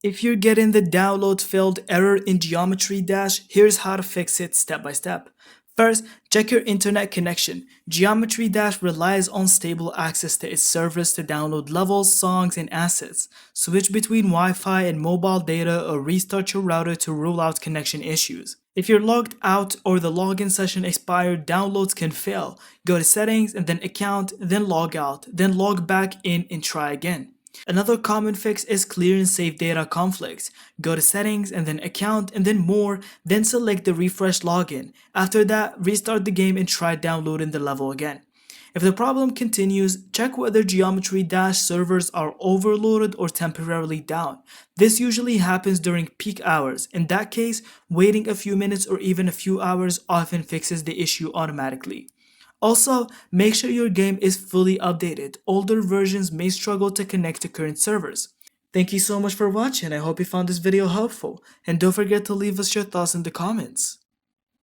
If you're getting the download failed error in Geometry Dash, here's how to fix it step by step. First, check your internet connection. Geometry Dash relies on stable access to its servers to download levels, songs, and assets. Switch between Wi-Fi and mobile data or restart your router to rule out connection issues. If you're logged out or the login session expired, downloads can fail. Go to Settings and then Account, then Log Out, then log back in and try again. Another common fix is clear and save data conflicts. Go to Settings and then Account and then More, then select the refresh login. After that, restart the game and try downloading the level again. If the problem continues, check whether Geometry Dash servers are overloaded or temporarily down. This usually happens during peak hours. In that case, waiting a few minutes or even a few hours often fixes the issue automatically. Also, make sure your game is fully updated. Older versions may struggle to connect to current servers. Thank you so much for watching. I hope you found this video helpful. And don't forget to leave us your thoughts in the comments.